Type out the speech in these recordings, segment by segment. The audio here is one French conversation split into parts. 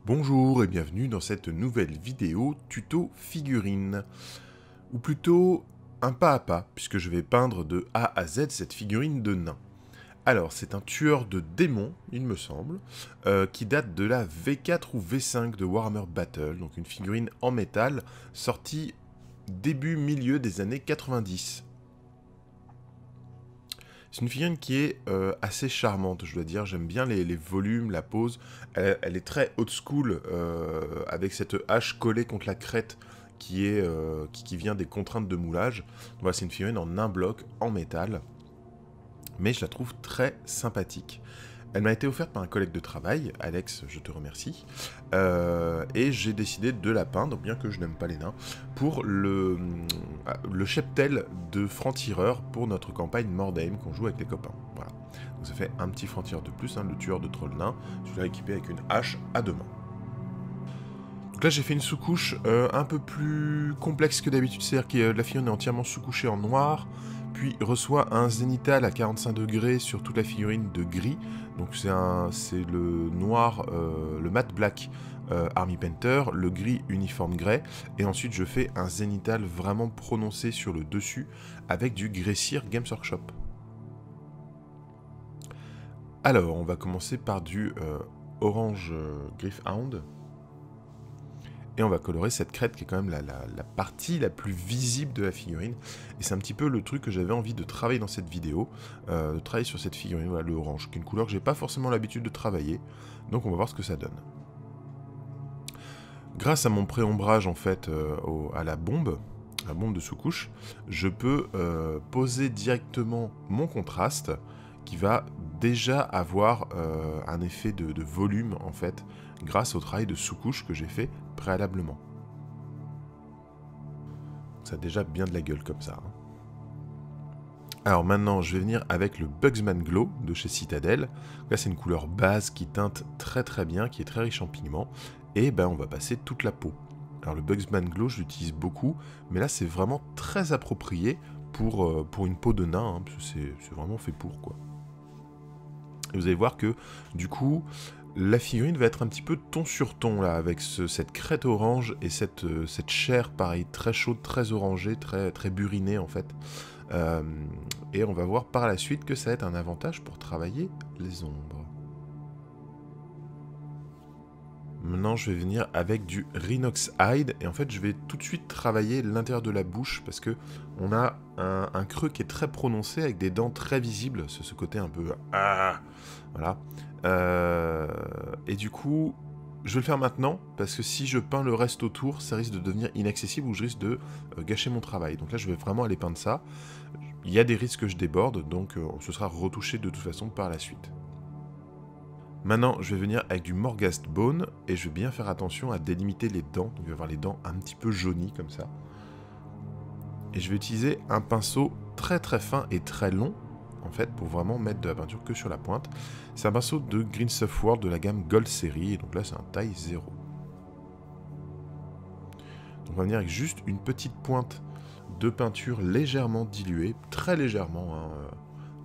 Bonjour et bienvenue dans cette nouvelle vidéo tuto figurine. Ou plutôt un pas à pas, puisque je vais peindre de A à Z cette figurine de nain. Alors, c'est un tueur de démons, il me semble, qui date de la V4 ou V5 de Warhammer Battle, donc une figurine en métal, sortie début-milieu des années 90. C'est une figurine qui est assez charmante, je dois dire. J'aime bien les volumes, la pose. Elle est très old school, avec cette hache collée contre la crête qui vient des contraintes de moulage. Voilà, c'est une figurine en un bloc, en métal. Mais je la trouve très sympathique. Elle m'a été offerte par un collègue de travail, Alex, je te remercie, et j'ai décidé de la peindre, bien que je n'aime pas les nains, pour le cheptel de franc-tireur pour notre campagne Mordheim qu'on joue avec les copains. Voilà. Donc ça fait un petit franc-tireur de plus, hein, le tueur de troll nain, celui-là équipé avec une hache à deux mains. Donc là j'ai fait une sous-couche un peu plus complexe que d'habitude, c'est-à-dire que la figurine est entièrement sous-couchée en noir, puis reçoit un zénithal à 45 degrés sur toute la figurine de gris. Donc c'est le noir, le matte black Army Painter, le gris uniforme grey, et ensuite je fais un zénithal vraiment prononcé sur le dessus avec du Gressir Games Workshop. Alors on va commencer par du orange Gryph-hound. Et on va colorer cette crête qui est quand même la partie la plus visible de la figurine. Et c'est un petit peu le truc que j'avais envie de travailler dans cette vidéo, de travailler sur cette figurine, voilà, le orange, qui est une couleur que j'ai pas forcément l'habitude de travailler. Donc on va voir ce que ça donne. Grâce à mon pré-ombrage en fait à la bombe de sous-couche, je peux poser directement mon contraste qui va déjà avoir un effet de volume en fait grâce au travail de sous-couche que j'ai fait préalablement. Ça a déjà bien de la gueule comme ça. Hein. Alors maintenant, je vais venir avec le Bugsman Glow de chez Citadel. Là, c'est une couleur base qui teinte très très bien, qui est très riche en pigments. Et ben, on va passer toute la peau. Alors le Bugsman Glow, je l'utilise beaucoup, mais là, c'est vraiment très approprié pour une peau de nain, hein, parce que c'est vraiment fait pour, quoi. Et vous allez voir que, du coup, la figurine va être un petit peu ton sur ton, là, avec cette crête orange et cette chair, pareil, très chaude, très orangée, très, très burinée, en fait. Et on va voir par la suite que ça va être un avantage pour travailler les ombres. Maintenant, je vais venir avec du Rhinox Hide, et en fait, je vais tout de suite travailler l'intérieur de la bouche, parce que on a un creux qui est très prononcé, avec des dents très visibles, ce côté un peu... Ah, voilà. Et du coup, je vais le faire maintenant, parce que si je peins le reste autour, ça risque de devenir inaccessible, ou je risque de gâcher mon travail. Donc là, je vais vraiment aller peindre ça. Il y a des risques que je déborde, donc ce sera retouché de toute façon par la suite. Maintenant, je vais venir avec du Morghast Bone, et je vais bien faire attention à délimiter les dents. Donc, je vais avoir les dents un petit peu jaunies, comme ça. Et je vais utiliser un pinceau très très fin et très long, en fait, pour vraiment mettre de la peinture que sur la pointe. C'est un pinceau de Green Stuff World de la gamme Gold Series, et donc là, c'est un taille 0. Donc, on va venir avec juste une petite pointe de peinture légèrement diluée, très légèrement, hein.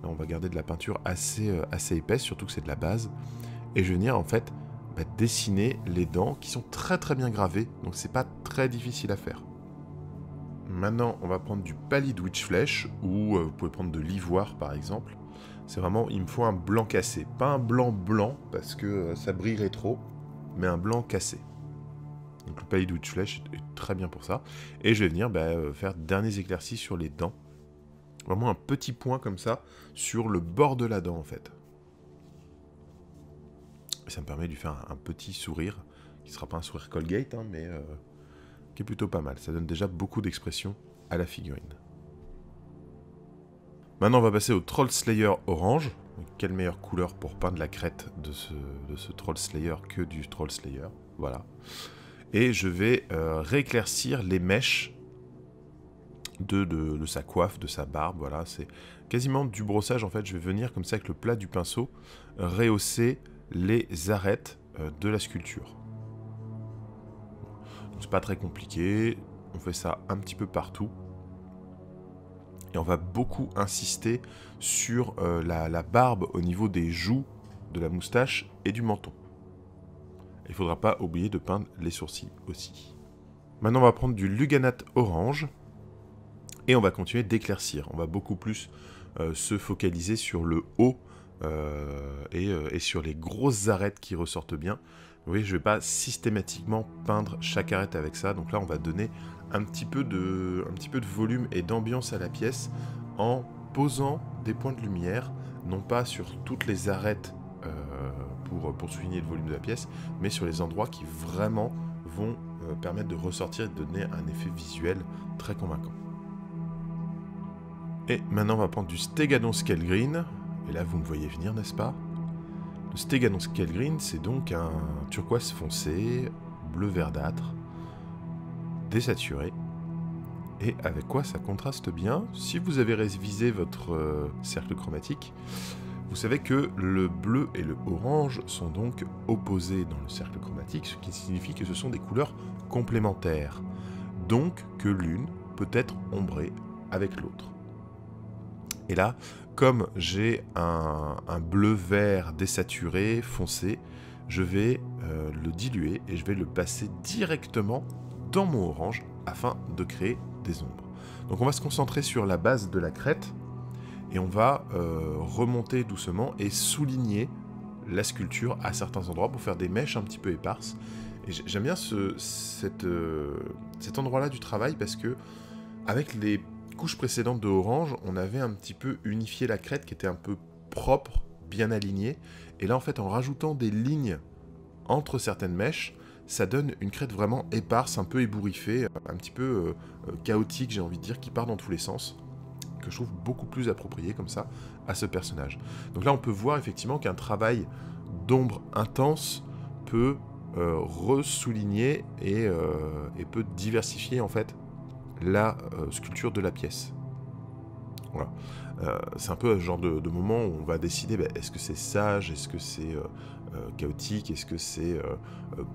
Là, on va garder de la peinture assez épaisse, surtout que c'est de la base. Et je vais venir en fait dessiner les dents qui sont très très bien gravées, donc c'est pas très difficile à faire. Maintenant, on va prendre du Pallid Witch Flesh, ou vous pouvez prendre de l'ivoire par exemple. C'est vraiment, il me faut un blanc cassé, pas un blanc blanc parce que ça brillerait trop, mais un blanc cassé. Donc le Pallid Witch Flesh est très bien pour ça. Et je vais venir faire derniers éclaircies sur les dents. Vraiment un petit point comme ça sur le bord de la dent en fait. Ça me permet de lui faire un petit sourire, qui ne sera pas un sourire Colgate, hein, mais qui est plutôt pas mal. Ça donne déjà beaucoup d'expression à la figurine. Maintenant, on va passer au Troll Slayer orange. Donc, quelle meilleure couleur pour peindre la crête de ce Troll Slayer que du Troll Slayer. Voilà. Et je vais rééclaircir les mèches de sa coiffe, de sa barbe. Voilà, c'est quasiment du brossage. En fait, je vais venir comme ça avec le plat du pinceau rehausser les arêtes de la sculpture. C'est pas très compliqué, on fait ça un petit peu partout. Et on va beaucoup insister sur la barbe au niveau des joues, de la moustache et du menton. Il ne faudra pas oublier de peindre les sourcils aussi. Maintenant, on va prendre du Luganate orange et on va continuer d'éclaircir. On va beaucoup plus se focaliser sur le haut et sur les grosses arêtes qui ressortent bien. Vous voyez, je ne vais pas systématiquement peindre chaque arête avec ça. Donc là, on va donner un petit peu de volume et d'ambiance à la pièce en posant des points de lumière, non pas sur toutes les arêtes pour souligner le volume de la pièce, mais sur les endroits qui vraiment vont permettre de ressortir et de donner un effet visuel très convaincant. Et maintenant, on va prendre du Stegadon Scale Green. Et là, vous me voyez venir, n'est-ce pas? Le Stegadon Scale Green, c'est donc un turquoise foncé, bleu verdâtre, désaturé. Et avec quoi ça contraste bien. Si vous avez révisé votre cercle chromatique, vous savez que le bleu et le orange sont donc opposés dans le cercle chromatique, ce qui signifie que ce sont des couleurs complémentaires. Donc que l'une peut être ombrée avec l'autre. Et là, comme j'ai un bleu-vert désaturé, foncé, je vais le diluer et je vais le passer directement dans mon orange afin de créer des ombres. Donc on va se concentrer sur la base de la crête et on va remonter doucement et souligner la sculpture à certains endroits pour faire des mèches un petit peu éparses. Et j'aime bien cet endroit-là du travail parce que avec les couches précédentes de orange, on avait un petit peu unifié la crête qui était un peu propre, bien alignée. Et là, en fait, en rajoutant des lignes entre certaines mèches, ça donne une crête vraiment éparse, un peu ébouriffée, un petit peu chaotique, j'ai envie de dire, qui part dans tous les sens, que je trouve beaucoup plus approprié comme ça à ce personnage. Donc là, on peut voir effectivement qu'un travail d'ombre intense peut ressouligner et peut diversifier en fait la sculpture de la pièce. Voilà. C'est un peu le genre de moment où on va décider, est-ce que c'est sage, est-ce que c'est chaotique, est-ce que c'est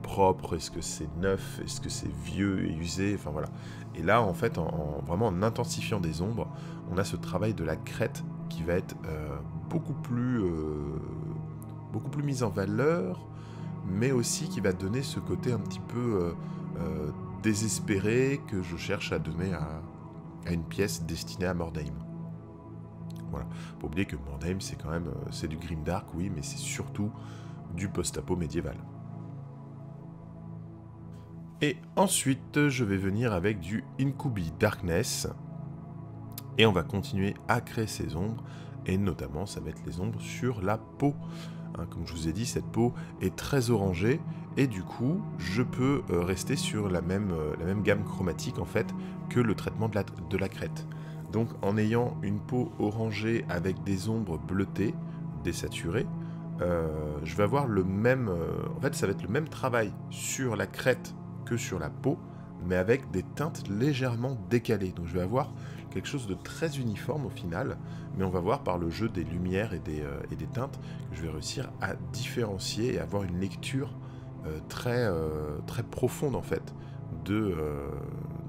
propre, est-ce que c'est neuf, est-ce que c'est vieux et usé, enfin voilà. Et là, en fait, vraiment en intensifiant des ombres, on a ce travail de la crête qui va être beaucoup plus mis en valeur, mais aussi qui va donner ce côté un petit peu désespéré que je cherche à donner à une pièce destinée à Mordheim. Voilà. Faut oublier que Mordheim, c'est quand même c'est du grimdark, oui, mais c'est surtout du post-apo médiéval. Et ensuite, je vais venir avec du Incubi Darkness. Et on va continuer à créer ces ombres. Et notamment, ça va être les ombres sur la peau. Hein, comme je vous ai dit, cette peau est très orangée. Et du coup, je peux rester sur la même gamme chromatique, en fait, que le traitement de la crête. Donc, en ayant une peau orangée avec des ombres bleutées, désaturées, je vais avoir le même... en fait, ça va être le même travail sur la crête que sur la peau, mais avec des teintes légèrement décalées. Donc je vais avoir quelque chose de très uniforme au final, mais on va voir par le jeu des lumières et des teintes que je vais réussir à différencier et avoir une lecture très profonde en fait de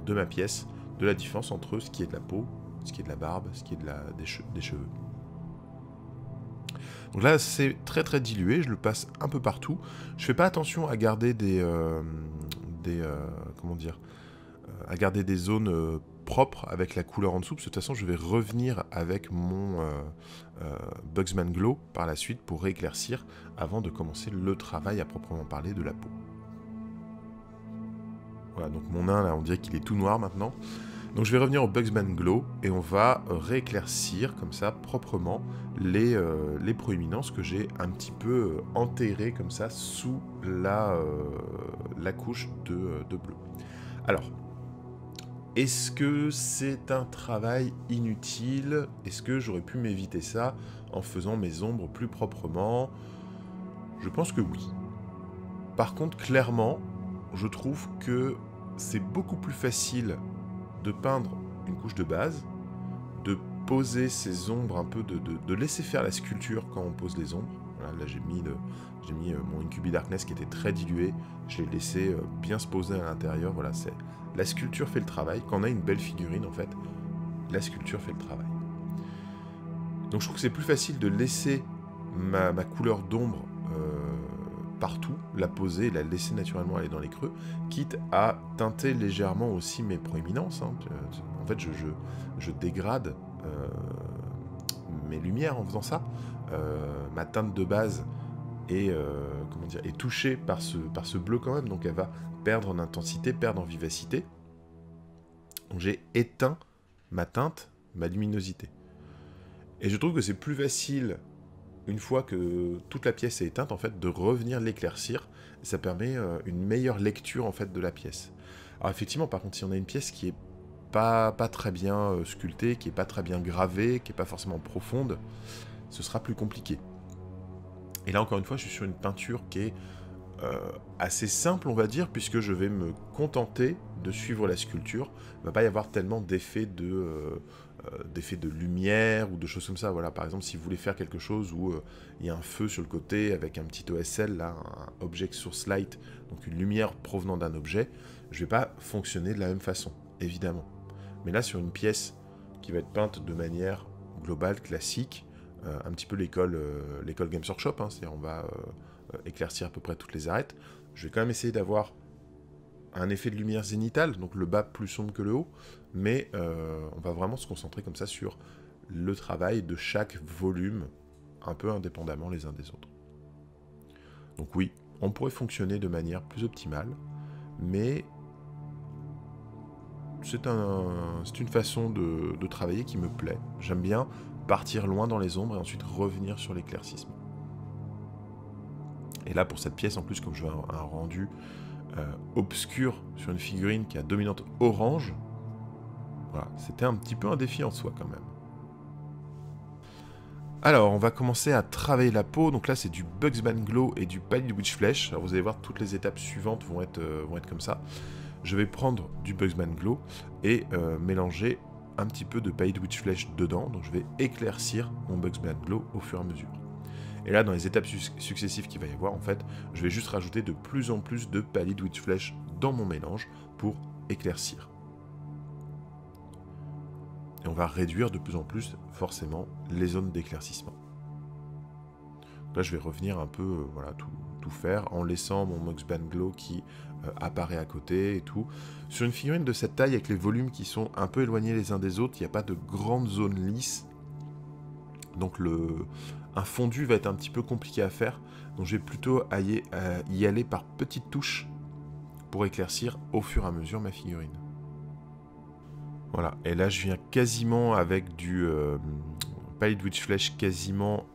ma pièce, de la différence entre ce qui est de la peau, ce qui est de la barbe, ce qui est des cheveux. Donc là, c'est très dilué, je le passe un peu partout. Je fais pas attention à garder à garder des zones propres avec la couleur en dessous, parce que de toute façon, je vais revenir avec mon Bugsman Glow par la suite pour rééclaircir avant de commencer le travail à proprement parler de la peau. Voilà, donc mon nain, là, on dirait qu'il est tout noir maintenant. Donc je vais revenir au Bugsman Glow et on va rééclaircir comme ça proprement les proéminences que j'ai un petit peu enterrées comme ça sous la couche de bleu. Alors, est-ce que c'est un travail inutile? Est-ce que j'aurais pu m'éviter ça en faisant mes ombres plus proprement? Je pense que oui. Par contre, clairement, je trouve que c'est beaucoup plus facile de peindre une couche de base, de poser ces ombres un peu, de laisser faire la sculpture quand on pose les ombres. Voilà, là j'ai mis mon Incubi Darkness qui était très dilué, je l'ai laissé bien se poser à l'intérieur. Voilà, la sculpture fait le travail. Quand on a une belle figurine, en fait, la sculpture fait le travail. Donc je trouve que c'est plus facile de laisser ma couleur d'ombre partout, la poser et la laisser naturellement aller dans les creux, quitte à teinter légèrement aussi mes proéminences. Hein. En fait, je dégrade mes lumières en faisant ça. Ma teinte de base est, comment dire, est touchée par ce bleu quand même, donc elle va perdre en intensité, perdre en vivacité. Donc j'ai éteint ma teinte, ma luminosité. Et je trouve que c'est plus facile, une fois que toute la pièce est éteinte, en fait, de revenir l'éclaircir. Ça permet une meilleure lecture, en fait, de la pièce. Alors effectivement, par contre, si on a une pièce qui est pas très bien sculptée, qui est pas très bien gravée, qui est pas forcément profonde, ce sera plus compliqué. Et là, encore une fois, je suis sur une peinture qui est assez simple, on va dire, puisque je vais me contenter de suivre la sculpture. Il ne va pas y avoir tellement d'effets de lumière ou de choses comme ça. Voilà, par exemple, si vous voulez faire quelque chose où il y a un feu sur le côté avec un petit OSL, là, un Object Source Light, donc une lumière provenant d'un objet, je ne vais pas fonctionner de la même façon, évidemment. Mais là, sur une pièce qui va être peinte de manière globale, classique, un petit peu l'école Games Workshop, hein, c'est-à-dire on va éclaircir à peu près toutes les arêtes. Je vais quand même essayer d'avoir un effet de lumière zénitale, donc le bas plus sombre que le haut, mais on va vraiment se concentrer comme ça sur le travail de chaque volume, un peu indépendamment les uns des autres. Donc oui, on pourrait fonctionner de manière plus optimale, mais c'est une façon de travailler qui me plaît. J'aime bien partir loin dans les ombres et ensuite revenir sur l'éclaircissement. Et là, pour cette pièce, en plus, comme je veux un rendu obscur sur une figurine qui a dominante orange, voilà, c'était un petit peu un défi en soi quand même. Alors, on va commencer à travailler la peau. Donc là, c'est du Bugs Bunny Glow et du Pallid Witch Flesh. Alors, vous allez voir, toutes les étapes suivantes vont être comme ça. Je vais prendre du Bugs Bunny Glow et mélanger un petit peu de Pallid Witch Flesh dedans. Donc, je vais éclaircir mon Bugs Bunny Glow au fur et à mesure. Et là, dans les étapes successives qu'il va y avoir, en fait, je vais juste rajouter de plus en plus de Pallid Witch Flesh dans mon mélange pour éclaircir. Et on va réduire de plus en plus, forcément, les zones d'éclaircissement. Là, je vais revenir un peu, voilà, tout faire, en laissant mon Bugs Bunny Glow qui apparaît à côté et tout. Sur une figurine de cette taille, avec les volumes qui sont un peu éloignés les uns des autres, il n'y a pas de grande zone lisse. Donc un fondu va être un petit peu compliqué à faire. Donc je vais plutôt y aller par petites touches pour éclaircir au fur et à mesure ma figurine. Voilà, et là je viens quasiment avec du Pallid Witch Flesh quasiment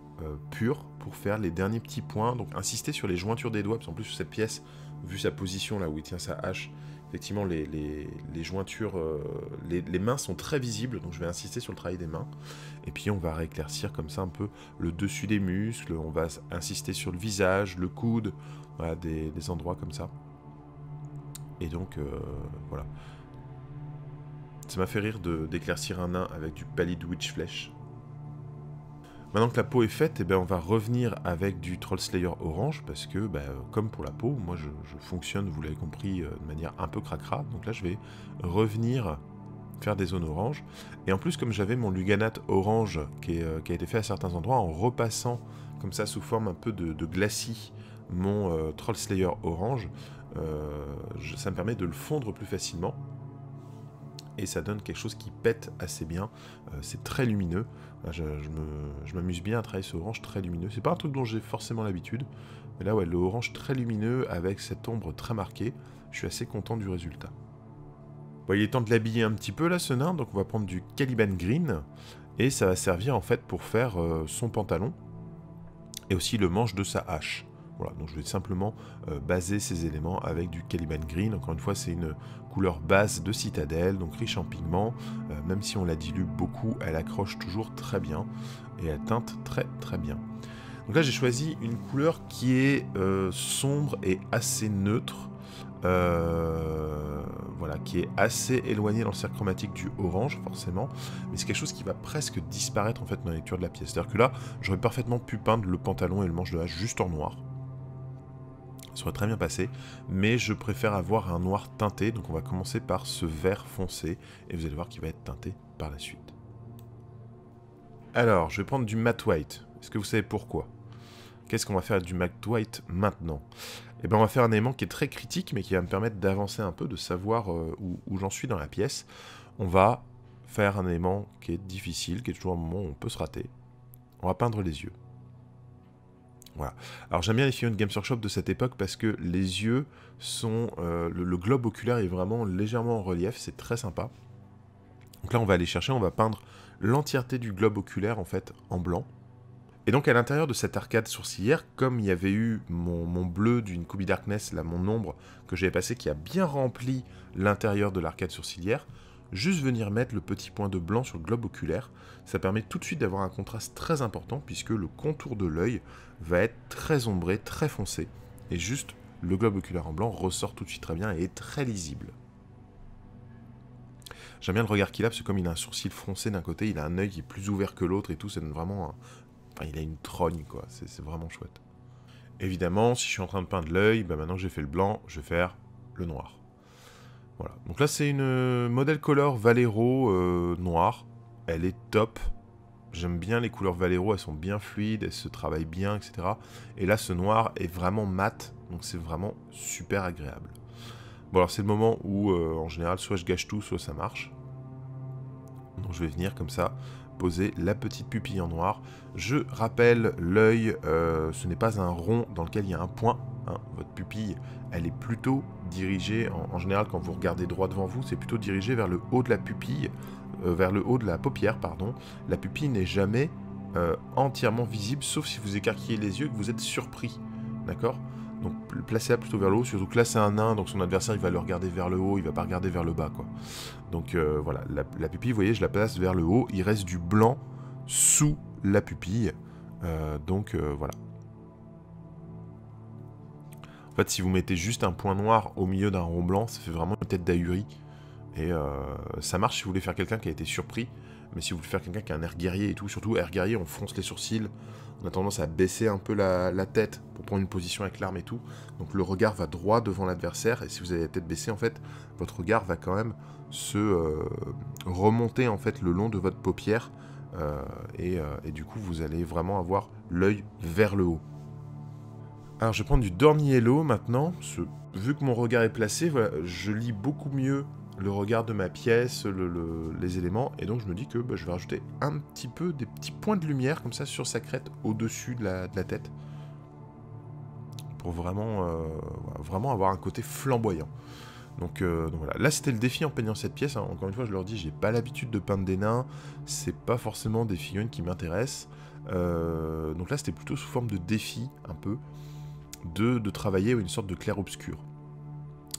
pur pour faire les derniers petits points. Donc insister sur les jointures des doigts, parce qu'en plus sur cette pièce, vu sa position là où il tient sa hache, effectivement les jointures, les mains sont très visibles, donc je vais insister sur le travail des mains. Et puis on va rééclaircir comme ça un peu le dessus des muscles, on va insister sur le visage, le coude, voilà, des endroits comme ça. Et donc voilà. Ça m'a fait rire d'éclaircir un nain avec du Pallid Witch Flesh. Maintenant que la peau est faite, eh ben, on va revenir avec du Troll Slayer orange, parce que, comme pour la peau, moi je fonctionne, vous l'avez compris, de manière un peu cracra. Donc là, je vais revenir faire des zones oranges. Et en plus, comme j'avais mon Luganat orange qui a été fait à certains endroits, en repassant comme ça sous forme un peu de glacis mon Troll Slayer orange, ça me permet de le fondre plus facilement. Et ça donne quelque chose qui pète assez bien. C'est très lumineux. Je m'amuse bien à travailler ce orange très lumineux. C'est pas un truc dont j'ai forcément l'habitude. Mais là, ouais, le orange très lumineux avec cette ombre très marquée. Je suis assez content du résultat. Bon, il est temps de l'habiller un petit peu là, ce nain. Donc on va prendre du Caliban Green. Et ça va servir en fait pour faire son pantalon. Et aussi le manche de sa hache. Voilà, donc je vais simplement baser ces éléments avec du Caliban Green. Encore une fois, c'est une couleur base de citadelle, donc riche en pigments. Même si on la dilue beaucoup, elle accroche toujours très bien. Et elle teinte très très bien. Donc là, j'ai choisi une couleur qui est sombre et assez neutre. Voilà, qui est assez éloignée dans le cercle chromatique du orange, forcément. Mais c'est quelque chose qui va presque disparaître en fait dans la lecture de la pièce. C'est-à-dire que là, j'aurais parfaitement pu peindre le pantalon et le manche de hache juste en noir. Ça aurait très bien passé, mais je préfère avoir un noir teinté, donc on va commencer par ce vert foncé, et vous allez voir qu'il va être teinté par la suite. Alors, je vais prendre du matte white. Est-ce que vous savez pourquoi? Qu'est-ce qu'on va faire du Matte White maintenant? Eh ben, on va faire un élément qui est très critique, mais qui va me permettre d'avancer un peu, de savoir où j'en suis dans la pièce. On va faire un élément qui est difficile, qui est toujours un moment où on peut se rater. On va peindre les yeux. Voilà. Alors j'aime bien les figurines de Games Workshop de cette époque parce que les yeux sont... le globe oculaire est vraiment légèrement en relief, c'est très sympa. Donc là on va aller chercher, on va peindre l'entièreté du globe oculaire en fait en blanc. Et donc à l'intérieur de cette arcade sourcilière, comme il y avait eu mon bleu d'une Cubby Darkness, là mon ombre que j'avais passé qui a bien rempli l'intérieur de l'arcade sourcilière, juste venir mettre le petit point de blanc sur le globe oculaire, ça permet tout de suite d'avoir un contraste très important puisque le contour de l'œil va être très ombré, très foncé. Et juste le globe oculaire en blanc ressort tout de suite très bien et est très lisible. J'aime bien le regard qu'il a parce que comme il a un sourcil froncé d'un côté, il a un œil qui est plus ouvert que l'autre et tout, c'est vraiment... Enfin, il a une trogne quoi, c'est vraiment chouette. Évidemment, si je suis en train de peindre l'œil, bah maintenant que j'ai fait le blanc, je vais faire le noir. Voilà. Donc là, c'est une Model Color Valero noire. Elle est top. J'aime bien les couleurs Valero, elles sont bien fluides, elles se travaillent bien, etc. Et là, ce noir est vraiment mat, donc c'est vraiment super agréable. Bon, alors c'est le moment où, en général, soit je gâche tout, soit ça marche. Donc je vais venir comme ça, poser la petite pupille en noir. Je rappelle, l'œil, ce n'est pas un rond dans lequel il y a un point. Hein. Votre pupille, elle est plutôt dirigée, en général quand vous regardez droit devant vous, c'est plutôt dirigé vers le haut de la pupille, vers le haut de la paupière, pardon. La pupille n'est jamais entièrement visible, sauf si vous écarquillez les yeux et que vous êtes surpris. D'accord ? Donc placez-la plutôt vers le haut, surtout que là c'est un nain, donc son adversaire il va le regarder vers le haut, il va pas regarder vers le bas quoi. Donc voilà, la pupille, vous voyez, je la place vers le haut, il reste du blanc sous la pupille, voilà. En fait, si vous mettez juste un point noir au milieu d'un rond blanc, ça fait vraiment une tête d'ahuri, et ça marche si vous voulez faire quelqu'un qui a été surpris, mais si vous voulez faire quelqu'un qui a un air guerrier et tout, surtout air guerrier, on fronce les sourcils, on a tendance à baisser un peu la tête pour prendre une position avec l'arme et tout. Donc le regard va droit devant l'adversaire. Et si vous avez la tête baissée, en fait, votre regard va quand même se remonter en fait le long de votre paupière. Et du coup, vous allez vraiment avoir l'œil vers le haut. Alors je vais prendre du Dorny Yellow maintenant. Vu que mon regard est placé, voilà, je lis beaucoup mieux le regard de ma pièce, les éléments, et donc je me dis que je vais rajouter un petit peu des petits points de lumière comme ça sur sa crête au-dessus de la tête pour vraiment, vraiment avoir un côté flamboyant. Donc voilà, là c'était le défi en peignant cette pièce, hein. Encore une fois je leur dis, j'ai pas l'habitude de peindre des nains, c'est pas forcément des figurines qui m'intéressent, donc là c'était plutôt sous forme de défi un peu, de travailler une sorte de clair-obscur,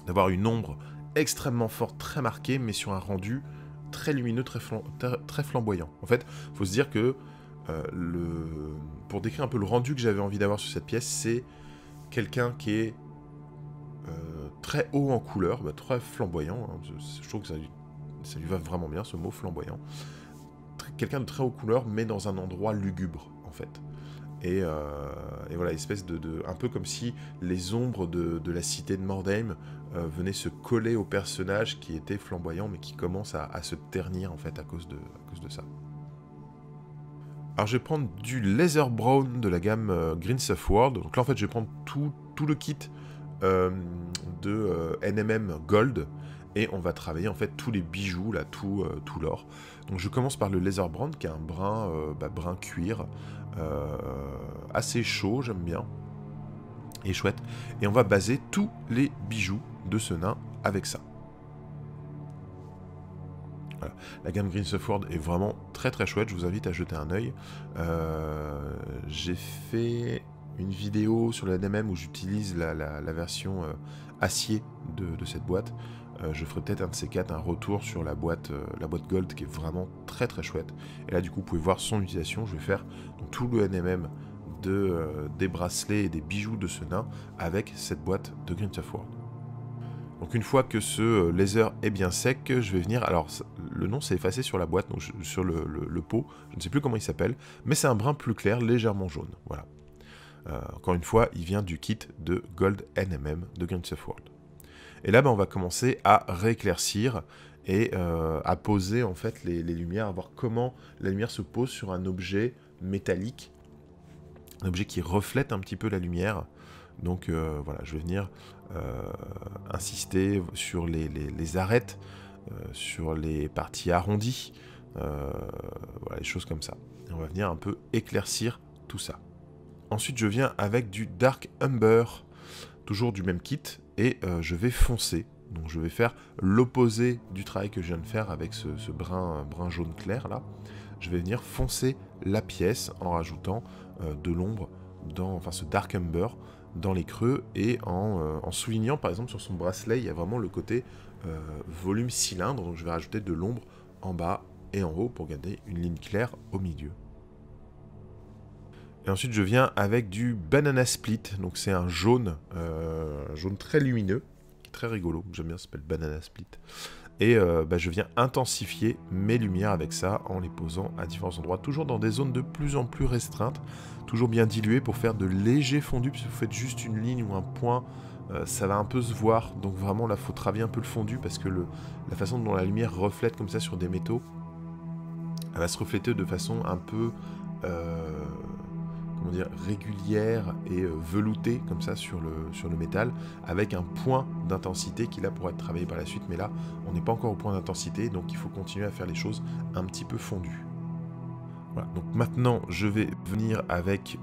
d'avoir une ombre extrêmement forte, très marquée, mais sur un rendu très lumineux, très flamboyant. En fait, il faut se dire que, pour décrire un peu le rendu que j'avais envie d'avoir sur cette pièce, c'est quelqu'un qui est très haut en couleur, très flamboyant, hein. Je trouve que ça lui va vraiment bien, ce mot flamboyant. Quelqu'un de très haut couleur, mais dans un endroit lugubre, en fait. Et voilà, espèce un peu comme si les ombres de la cité de Mordheim venaient se coller au personnage qui était flamboyant, mais qui commence à se ternir, en fait, à cause de ça. Alors, je vais prendre du Laser Brown de la gamme Greens of World. Donc là, en fait, je vais prendre tout le kit de NMM Gold, et on va travailler, en fait, tous les bijoux, là, tout l'or. Donc, je commence par le Laser Brown, qui est un brun cuir, assez chaud, j'aime bien, et chouette, et on va baser tous les bijoux de ce nain avec ça. Voilà. La gamme Greens of World est vraiment très très chouette, je vous invite à jeter un œil. J'ai fait une vidéo sur la NMM où j'utilise la version acier de cette boîte. Je ferai peut-être un de ces quatre, un retour sur la boîte Gold qui est vraiment très très chouette. Et là du coup vous pouvez voir son utilisation. Je vais faire donc, tout le NMM des bracelets et des bijoux de ce nain avec cette boîte de Greens of World. Donc une fois que ce laser est bien sec, je vais venir... Alors le nom s'est effacé sur la boîte, donc sur le pot, je ne sais plus comment il s'appelle, mais c'est un brun plus clair, légèrement jaune. Voilà. Encore une fois, il vient du kit de Gold NMM de Greens of World. Et là, on va commencer à rééclaircir et à poser en fait les lumières, à voir comment la lumière se pose sur un objet métallique un objet qui reflète un petit peu la lumière. Donc voilà, je vais venir insister sur les arêtes, sur les parties arrondies, voilà, les choses comme ça. Et on va venir un peu éclaircir tout ça. Ensuite, je viens avec du Dark Umber, toujours du même kit, et je vais foncer. Donc je vais faire l'opposé du travail que je viens de faire avec ce brun jaune clair là. Je vais venir foncer la pièce en rajoutant de l'ombre, enfin ce Dark Umber, dans les creux, et en soulignant par exemple sur son bracelet, il y a vraiment le côté volume cylindre, donc je vais rajouter de l'ombre en bas et en haut pour garder une ligne claire au milieu. Et ensuite je viens avec du Banana Split, donc c'est un jaune très lumineux, qui est très rigolo, j'aime bien, ça s'appelle Banana Split. Et je viens intensifier mes lumières avec ça en les posant à différents endroits, toujours dans des zones de plus en plus restreintes, toujours bien diluées pour faire de légers fondus, parce que vous faites juste une ligne ou un point, ça va un peu se voir, donc vraiment là il faut travailler un peu le fondu, parce que la façon dont la lumière reflète comme ça sur des métaux, elle va se refléter de façon un peu comment dire, régulière et veloutée comme ça sur le métal, avec un point d'intensité qui là pourra être travaillé par la suite, mais là on n'est pas encore au point d'intensité, donc il faut continuer à faire les choses un petit peu fondues. Voilà, donc maintenant je vais venir avec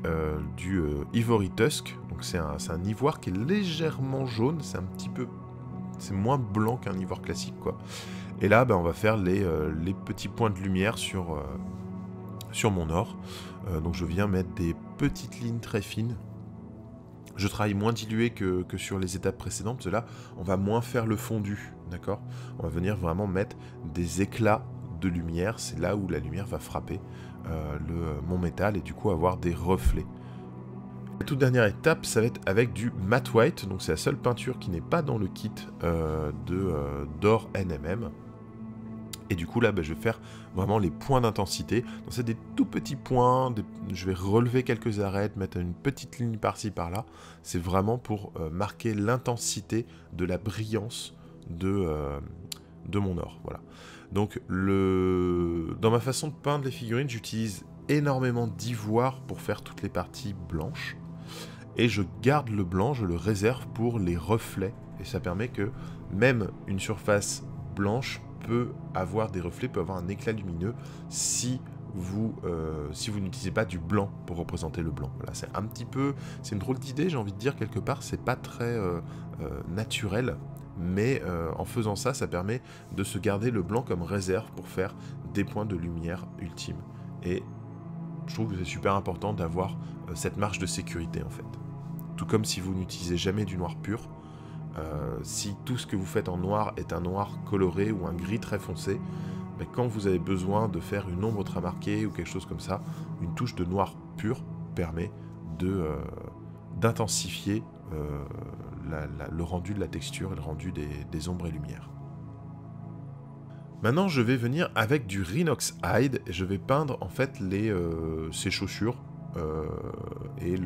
du Ivory Tusk, donc c'est un ivoire qui est légèrement jaune, c'est moins blanc qu'un ivoire classique quoi. Et là on va faire les petits points de lumière sur mon or. Donc je viens mettre des petites lignes très fines. Je travaille moins dilué que sur les étapes précédentes, parce que là on va moins faire le fondu, d'accord? On va venir vraiment mettre des éclats de lumière, c'est là où la lumière va frapper mon métal et du coup avoir des reflets. La toute dernière étape, ça va être avec du matte white, donc c'est la seule peinture qui n'est pas dans le kit d'or NMM. Et du coup là, je vais faire vraiment les points d'intensité. Donc c'est des tout petits points, je vais relever quelques arêtes, mettre une petite ligne par-ci par-là. C'est vraiment pour marquer l'intensité de la brillance de mon or. Voilà. Donc dans ma façon de peindre les figurines, j'utilise énormément d'ivoire pour faire toutes les parties blanches. Et je garde le blanc, je le réserve pour les reflets. Et ça permet que même une surface blanche peut avoir des reflets, peut avoir un éclat lumineux si vous n'utilisez pas du blanc pour représenter le blanc. Voilà, c'est une drôle d'idée, j'ai envie de dire quelque part, c'est pas très naturel, mais en faisant ça, ça permet de se garder le blanc comme réserve pour faire des points de lumière ultimes. Et je trouve que c'est super important d'avoir cette marge de sécurité en fait. Tout comme si vous n'utilisez jamais du noir pur, si tout ce que vous faites en noir est un noir coloré ou un gris très foncé, quand vous avez besoin de faire une ombre très marquée ou quelque chose comme ça, une touche de noir pur permet d'intensifier le rendu de la texture et le rendu des ombres et lumières. Maintenant je vais venir avec du Rhinox Hide et je vais peindre en fait ses chaussures et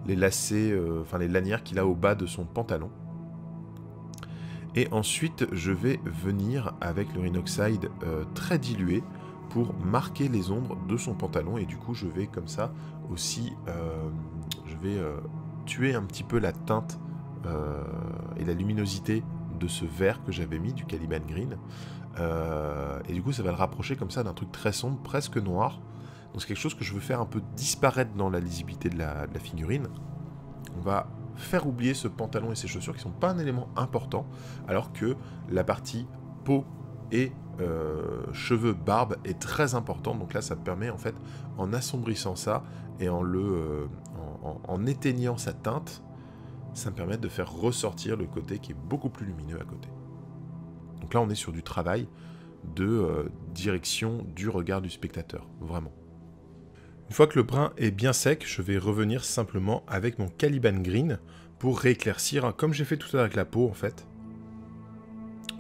les lacets, enfin les lanières qu'il a au bas de son pantalon. Et ensuite, je vais venir avec le Rhinoxide très dilué pour marquer les ombres de son pantalon. Et du coup, je vais comme ça aussi, tuer un petit peu la teinte et la luminosité de ce vert que j'avais mis, du Caliban Green. Et du coup, ça va le rapprocher comme ça d'un truc très sombre, presque noir. Donc c'est quelque chose que je veux faire un peu disparaître dans la lisibilité de la figurine. On va faire oublier ce pantalon et ces chaussures qui ne sont pas un élément important, alors que la partie peau et cheveux, barbe est très importante. Donc là, ça me permet en fait, en assombrissant ça et en éteignant sa teinte, ça me permet de faire ressortir le côté qui est beaucoup plus lumineux à côté. Donc là, on est sur du travail de direction du regard du spectateur, vraiment. Une fois que le brun est bien sec, je vais revenir simplement avec mon Caliban Green pour rééclaircir, comme j'ai fait tout à l'heure avec la peau en fait,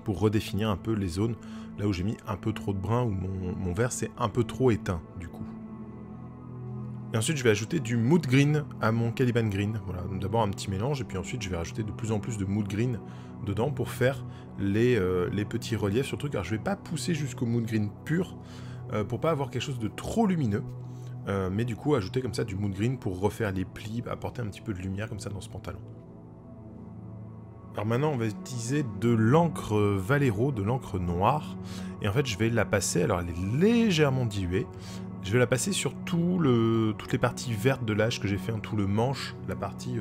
pour redéfinir un peu les zones là où j'ai mis un peu trop de brun, où mon vert s'est un peu trop éteint du coup. Et ensuite je vais ajouter du Mood Green à mon Caliban Green. Voilà, d'abord un petit mélange et puis ensuite je vais rajouter de plus en plus de Mood Green dedans pour faire les petits reliefs sur le truc. Alors je vais pas pousser jusqu'au Mood Green pur pour pas avoir quelque chose de trop lumineux. mais du coup ajouter comme ça du mood green pour refaire les plis, apporter un petit peu de lumière comme ça dans ce pantalon. Alors maintenant on va utiliser de l'encre Vallejo, de l'encre noire, et en fait je vais la passer, alors elle est légèrement diluée, je vais la passer sur toutes les parties vertes de l'âge que j'ai fait, tout le manche, la partie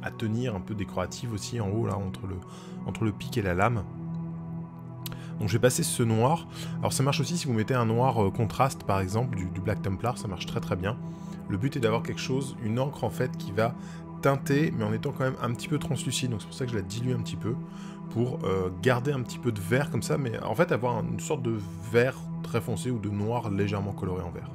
à tenir un peu décorative aussi en haut là entre le pic et la lame. Donc je vais passer ce noir. Alors ça marche aussi si vous mettez un noir contraste par exemple du Black Templar, ça marche très très bien. Le but est d'avoir quelque chose, une encre en fait qui va teinter mais en étant quand même un petit peu translucide, donc c'est pour ça que je la dilue un petit peu pour garder un petit peu de vert comme ça, mais en fait avoir une sorte de vert très foncé ou de noir légèrement coloré en vert.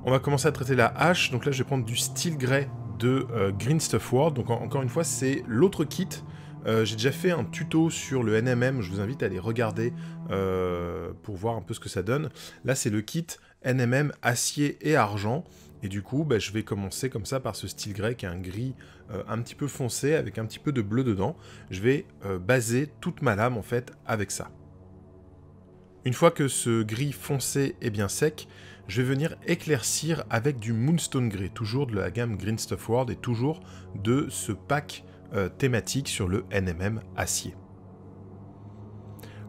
On va commencer à traiter la hache, donc là je vais prendre du Steel Grey de Green Stuff World, donc encore une fois c'est l'autre kit. J'ai déjà fait un tuto sur le NMM, je vous invite à aller regarder pour voir un peu ce que ça donne. Là c'est le kit NMM acier et argent, et du coup je vais commencer comme ça par ce Steel Grey qui est un gris un petit peu foncé avec un petit peu de bleu dedans. Je vais baser toute ma lame en fait avec ça. Une fois que ce gris foncé est bien sec, je vais venir éclaircir avec du Moonstone Grey, toujours de la gamme Green Stuff World et toujours de ce pack thématique sur le NMM acier.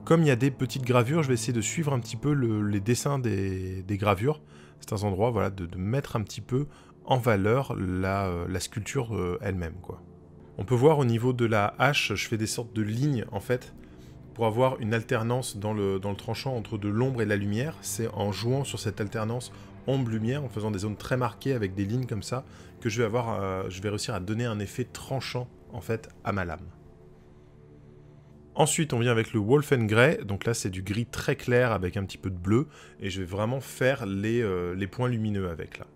Comme il y a des petites gravures, je vais essayer de suivre un petit peu les dessins des gravures. C'est un endroit voilà, de mettre un petit peu en valeur la sculpture elle-même, quoi. On peut voir au niveau de la hache, je fais des sortes de lignes en fait, pour avoir une alternance dans le tranchant entre de l'ombre et de la lumière. C'est en jouant sur cette alternance ombre-lumière, en faisant des zones très marquées avec des lignes comme ça, que je vais réussir à donner un effet tranchant en fait à ma lame. Ensuite on vient avec le Wolfen Grey, donc là c'est du gris très clair avec un petit peu de bleu, et je vais vraiment faire les points lumineux avec là.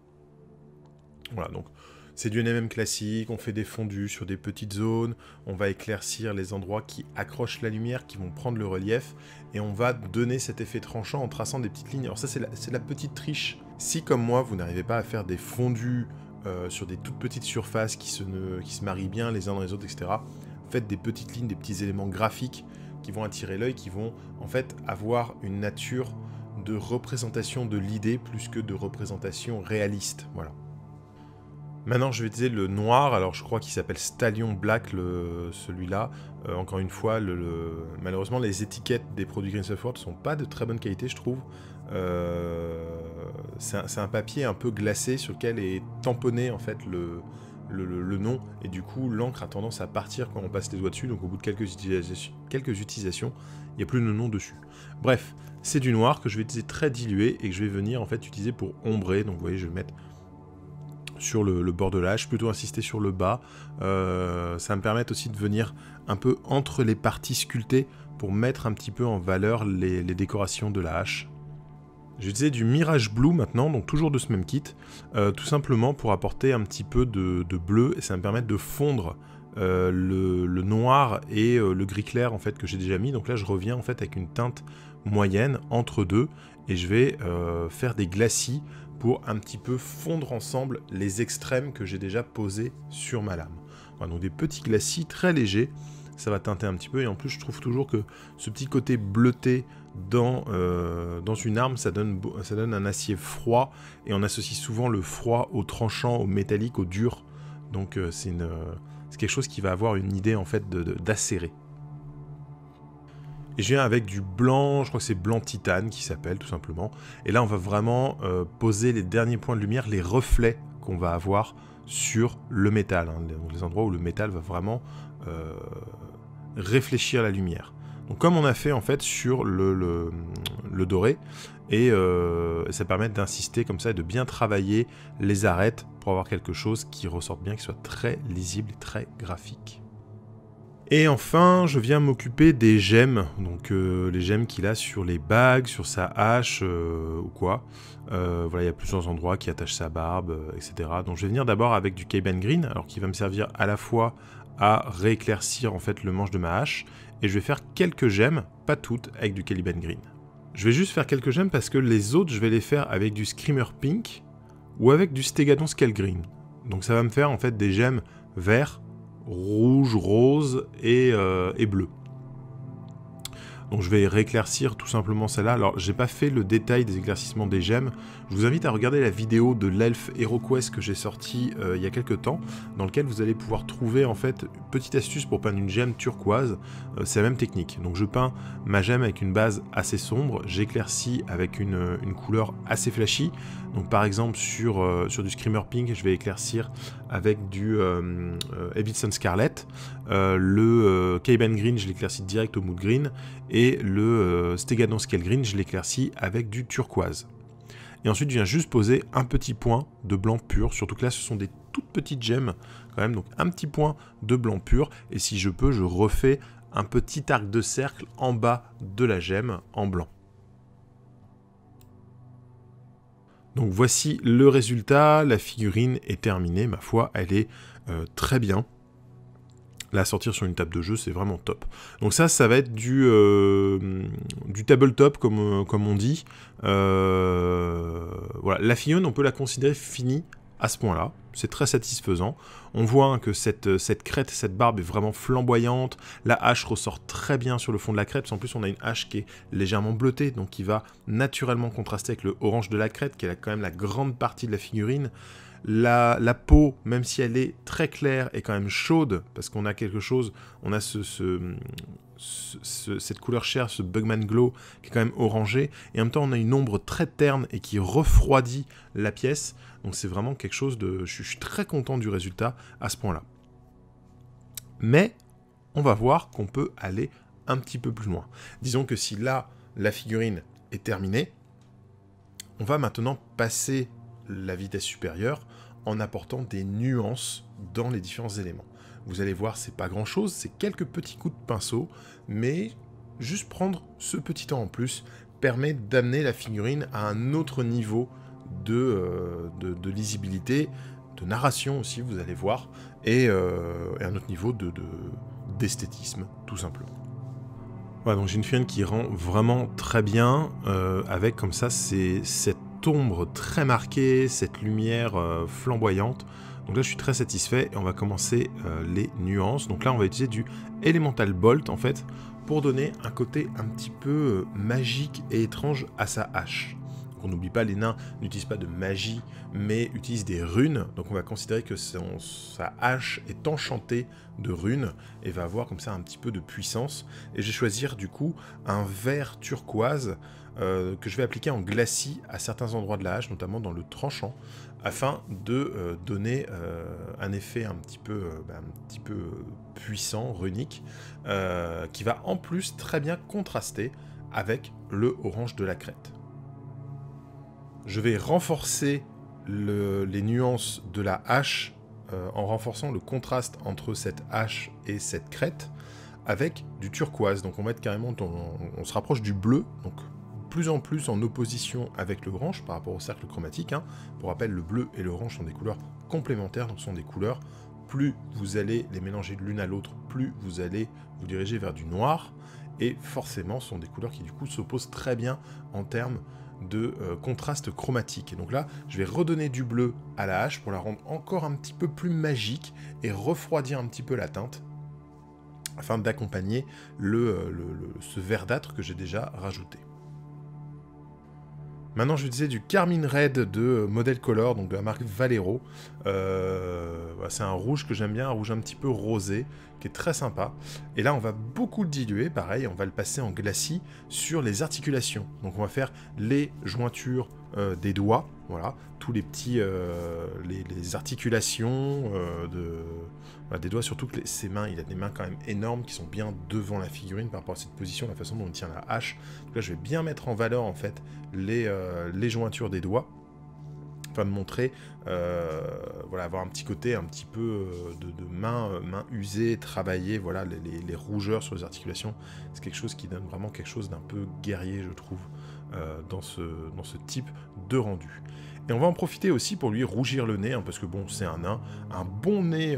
Voilà, donc c'est du NMM classique, on fait des fondus sur des petites zones, on va éclaircir les endroits qui accrochent la lumière, qui vont prendre le relief, et on va donner cet effet tranchant en traçant des petites lignes. Alors ça c'est la petite triche. Si comme moi vous n'arrivez pas à faire des fondus sur des toutes petites surfaces qui se marient bien les uns dans les autres, etc., faites des petites lignes, des petits éléments graphiques qui vont attirer l'œil, qui vont en fait avoir une nature de représentation de l'idée plus que de représentation réaliste. Voilà. Maintenant, je vais utiliser le noir. Alors, je crois qu'il s'appelle Stallion Black, celui-là. Encore une fois, malheureusement, les étiquettes des produits Green Stuff World ne sont pas de très bonne qualité, je trouve. C'est un papier un peu glacé sur lequel est tamponné, en fait, le nom. Et du coup, l'encre a tendance à partir quand on passe les doigts dessus. Donc, au bout de quelques utilisations, il n'y a plus de nom dessus. Bref, c'est du noir que je vais utiliser très dilué et que je vais venir, en fait, utiliser pour ombrer. Donc, vous voyez, je vais mettre sur le bord de la hache, plutôt insister sur le bas. Ça va me permettre aussi de venir un peu entre les parties sculptées pour mettre un petit peu en valeur les décorations de la hache. J'ai utilisé du Mirage Blue maintenant, donc toujours de ce même kit, tout simplement pour apporter un petit peu de bleu, et ça va me permettre de fondre le noir et le gris clair en fait que j'ai déjà mis. Donc là je reviens en fait avec une teinte moyenne entre deux, et je vais faire des glacis pour un petit peu fondre ensemble les extrêmes que j'ai déjà posés sur ma lame. Voilà, donc des petits glacis très légers, ça va teinter un petit peu, et en plus je trouve toujours que ce petit côté bleuté dans une arme, ça donne un acier froid, et on associe souvent le froid au tranchant, au métallique, au dur, donc c'est quelque chose qui va avoir une idée en fait d'acéré. Et je viens avec du blanc, je crois que c'est blanc titane qui s'appelle tout simplement. Et là on va vraiment poser les derniers points de lumière, les reflets qu'on va avoir sur le métal. Hein, les endroits où le métal va vraiment réfléchir la lumière. Donc comme on a fait en fait sur le doré, et ça permet d'insister comme ça et de bien travailler les arêtes pour avoir quelque chose qui ressorte bien, qui soit très lisible et très graphique. Et enfin, je viens m'occuper des gemmes, donc les gemmes qu'il a sur les bagues, sur sa hache ou quoi. Voilà, il y a plusieurs endroits qui attachent sa barbe, etc. Donc je vais venir d'abord avec du Caliban Green, alors qui va me servir à la fois à rééclaircir en fait le manche de ma hache, et je vais faire quelques gemmes, pas toutes, avec du Caliban Green. Je vais juste faire quelques gemmes parce que les autres, je vais les faire avec du Screamer Pink ou avec du Stegadon Scale Green. Donc ça va me faire en fait des gemmes vert, rouge, rose et bleu. Donc je vais rééclaircir tout simplement celle-là. Alors j'ai pas fait le détail des éclaircissements des gemmes. Je vous invite à regarder la vidéo de l'Elf HeroQuest que j'ai sorti il y a quelques temps, dans lequel vous allez pouvoir trouver en fait une petite astuce pour peindre une gemme turquoise. C'est la même technique. Donc je peins ma gemme avec une base assez sombre, j'éclaircis avec une couleur assez flashy. Donc par exemple sur du Screamer Pink, je vais éclaircir avec du Evilson Scarlet. Le Cayman Green, je l'éclaircis direct au Mood Green. Et le Stegadon Scale Green, je l'éclaircis avec du turquoise. Et ensuite, je viens juste poser un petit point de blanc pur, surtout que là, ce sont des toutes petites gemmes, quand même, donc un petit point de blanc pur, et si je peux, je refais un petit arc de cercle en bas de la gemme en blanc. Donc voici le résultat, la figurine est terminée, ma foi, elle est très bien. La sortir sur une table de jeu, c'est vraiment top. Donc ça va être du tabletop, comme on dit. Voilà. La figurine, on peut la considérer finie à ce point-là. C'est très satisfaisant. On voit hein, que cette crête, cette barbe est vraiment flamboyante. La hache ressort très bien sur le fond de la crête. En plus, on a une hache qui est légèrement bleutée, donc qui va naturellement contraster avec le orange de la crête, qui est quand même la grande partie de la figurine. La peau, même si elle est très claire, est quand même chaude, parce qu'on a quelque chose, on a cette couleur chair, ce Bugman Glow, qui est quand même orangé, et en même temps on a une ombre très terne et qui refroidit la pièce, donc c'est vraiment quelque chose de... Je suis très content du résultat à ce point-là. Mais, on va voir qu'on peut aller un petit peu plus loin. Disons que si là, la figurine est terminée, on va maintenant passer la vitesse supérieure en apportant des nuances dans les différents éléments. Vous allez voir, c'est pas grand chose, c'est quelques petits coups de pinceau, mais juste prendre ce petit temps en plus permet d'amener la figurine à un autre niveau de lisibilité, de narration aussi, vous allez voir, et un autre niveau d'esthétisme, tout simplement. Voilà, donc j'ai une figurine qui rend vraiment très bien, avec comme ça, cette ombre très marquée, cette lumière flamboyante. Donc là, je suis très satisfait et on va commencer les nuances. Donc là, on va utiliser du Elemental Bolt, en fait, pour donner un côté un petit peu magique et étrange à sa hache. Donc on n'oublie pas, les nains n'utilisent pas de magie, mais utilisent des runes. Donc on va considérer que sa hache est enchantée de runes et va avoir comme ça un petit peu de puissance. Et je vais choisir du coup un vert turquoise que je vais appliquer en glacis à certains endroits de la hache, notamment dans le tranchant, afin de donner un effet un petit peu puissant, runique, qui va en plus très bien contraster avec le orange de la crête. Je vais renforcer les nuances de la hache en renforçant le contraste entre cette hache et cette crête avec du turquoise. Donc on va être carrément, on se rapproche du bleu, donc plus en plus en opposition avec le orange par rapport au cercle chromatique. Hein. Pour rappel, le bleu et l'orange sont des couleurs complémentaires, donc ce sont des couleurs, plus vous allez les mélanger de l'une à l'autre, plus vous allez vous diriger vers du noir, et forcément ce sont des couleurs qui du coup s'opposent très bien en termes de contraste chromatique. Et donc là, je vais redonner du bleu à la hache pour la rendre encore un petit peu plus magique et refroidir un petit peu la teinte, afin d'accompagner ce verdâtre que j'ai déjà rajouté. Maintenant, je vais utiliser du Carmine Red de Model Color, donc de la marque Valero. Voilà, c'est un rouge que j'aime bien, un rouge un petit peu rosé, qui est très sympa. Et là, on va beaucoup le diluer, pareil, on va le passer en glacis sur les articulations. Donc on va faire les jointures des doigts, voilà, tous les petits, les articulations des doigts, surtout que ses mains, il a des mains quand même énormes qui sont bien devant la figurine par rapport à cette position, la façon dont il tient la hache. Donc là, je vais bien mettre en valeur en fait les jointures des doigts, afin de montrer, voilà, avoir un petit côté un petit peu de main usée, travaillée, voilà, les rougeurs sur les articulations, c'est quelque chose qui donne vraiment quelque chose d'un peu guerrier, je trouve, dans ce type de rendu. Et on va en profiter aussi pour lui rougir le nez, hein, parce que bon, c'est un nain, un bon nez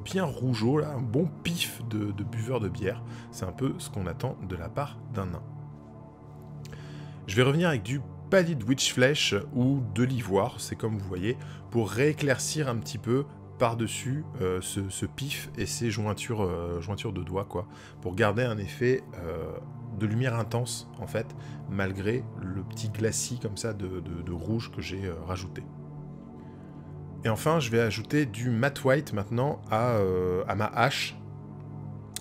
bien rougeau, là, un bon pif de buveur de bière, c'est un peu ce qu'on attend de la part d'un nain. Je vais revenir avec du Pallid Witch Flesh ou de l'ivoire, c'est comme vous voyez, pour rééclaircir un petit peu par-dessus ce pif et ces jointures de doigts, quoi, pour garder un effet de lumière intense, en fait, malgré le petit glacis comme ça de rouge que j'ai rajouté. Et enfin, je vais ajouter du matte white maintenant à ma hache.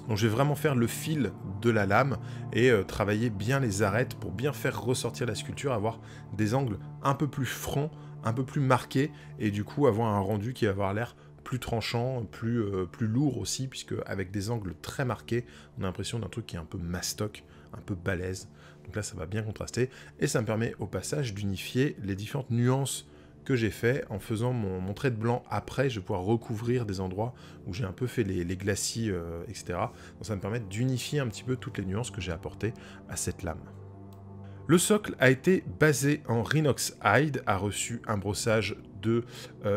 Donc je vais vraiment faire le fil de la lame et travailler bien les arêtes pour bien faire ressortir la sculpture, avoir des angles un peu plus francs, un peu plus marqués, et du coup avoir un rendu qui va avoir l'air plus tranchant, plus lourd aussi, puisque avec des angles très marqués, on a l'impression d'un truc qui est un peu mastoc, un peu balèze. Donc là, ça va bien contraster, et ça me permet au passage d'unifier les différentes nuances que j'ai fait en faisant mon trait de blanc après. Je vais pouvoir recouvrir des endroits où j'ai un peu fait les glacis, etc. Donc ça me permet d'unifier un petit peu toutes les nuances que j'ai apportées à cette lame. Le socle a été basé en Rhinox Hide, a reçu un brossage de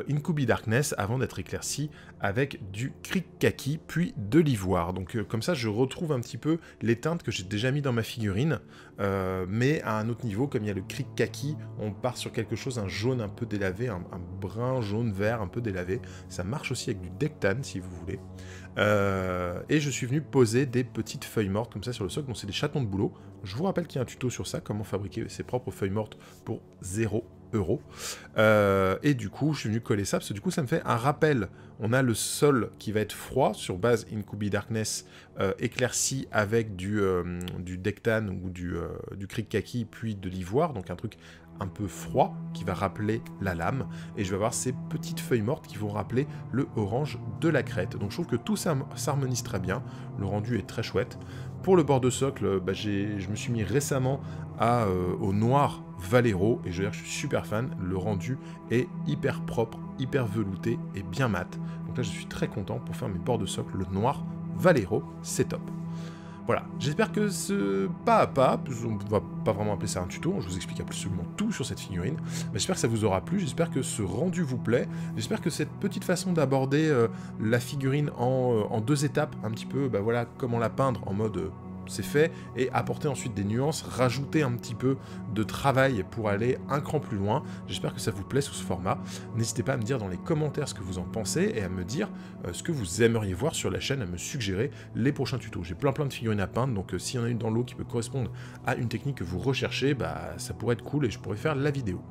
Incubi Darkness avant d'être éclairci avec du Krieg Kaki puis de l'ivoire. Donc comme ça je retrouve un petit peu les teintes que j'ai déjà mis dans ma figurine, mais à un autre niveau. Comme il y a le Krieg Kaki, on part sur quelque chose, un jaune un peu délavé, un brun jaune vert un peu délavé. Ça marche aussi avec du Dectan si vous voulez. Et je suis venu poser des petites feuilles mortes comme ça sur le socle, donc c'est des chatons de bouleau. Je vous rappelle qu'il y a un tuto sur ça, comment fabriquer ses propres feuilles mortes pour 0 €. Et du coup, je suis venu coller ça, parce que du coup, ça me fait un rappel. On a le sol qui va être froid, sur base Incubi Darkness, éclairci avec du Dectan ou du Krieg Kaki, puis de l'ivoire, donc un truc un peu froid, qui va rappeler la lame, et je vais avoir ces petites feuilles mortes qui vont rappeler le orange de la crête. Donc je trouve que tout ça s'harmonise très bien, le rendu est très chouette. Pour le bord de socle, je me suis mis récemment au noir Valero, et je veux dire que je suis super fan. Le rendu est hyper propre, hyper velouté et bien mat. Donc là je suis très content pour faire mes bords de socle. Le noir Valero, c'est top. Voilà, j'espère que ce pas à pas, on va pas vraiment appeler ça un tuto, je vous explique absolument tout sur cette figurine, mais j'espère que ça vous aura plu, j'espère que ce rendu vous plaît, j'espère que cette petite façon d'aborder la figurine en 2 étapes, un petit peu, voilà, comment la peindre en mode c'est fait, et apporter ensuite des nuances, rajouter un petit peu de travail pour aller un cran plus loin. J'espère que ça vous plaît sous ce format. N'hésitez pas à me dire dans les commentaires ce que vous en pensez, et à me dire ce que vous aimeriez voir sur la chaîne, à me suggérer les prochains tutos. J'ai plein de figurines à peindre, donc s'il y en a une dans l'eau qui peut correspondre à une technique que vous recherchez, ça pourrait être cool et je pourrais faire la vidéo.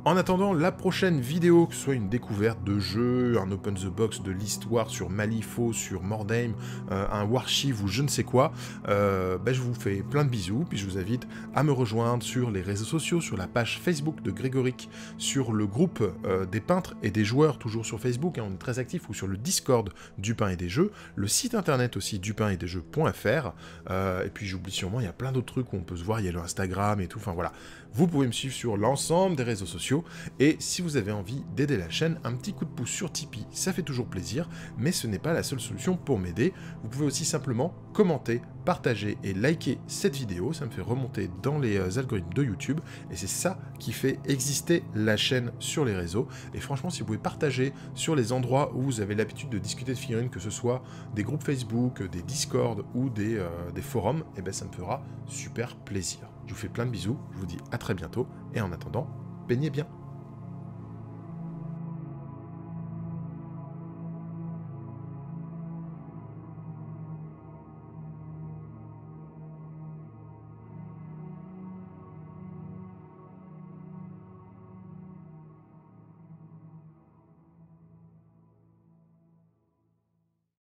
En attendant la prochaine vidéo, que ce soit une découverte de jeu, un open the box de l'histoire sur Malifaux, sur Mordheim, un Warshiv ou je ne sais quoi, je vous fais plein de bisous, puis je vous invite à me rejoindre sur les réseaux sociaux, sur la page Facebook de Grégoric, sur le groupe des peintres et des joueurs, toujours sur Facebook, on est très actifs, ou sur le Discord du pain et des jeux, le site internet aussi dupainetdesjeux.fr, et puis j'oublie sûrement, il y a plein d'autres trucs où on peut se voir, il y a le Instagram et tout, enfin voilà. Vous pouvez me suivre sur l'ensemble des réseaux sociaux, et si vous avez envie d'aider la chaîne, un petit coup de pouce sur Tipeee, ça fait toujours plaisir, mais ce n'est pas la seule solution pour m'aider. Vous pouvez aussi simplement commenter, partager et liker cette vidéo, ça me fait remonter dans les algorithmes de YouTube, et c'est ça qui fait exister la chaîne sur les réseaux. Et franchement, si vous pouvez partager sur les endroits où vous avez l'habitude de discuter de figurines, que ce soit des groupes Facebook, des Discord ou des forums, ça me fera super plaisir. Je vous fais plein de bisous, je vous dis à très bientôt, et en attendant, peignez bien.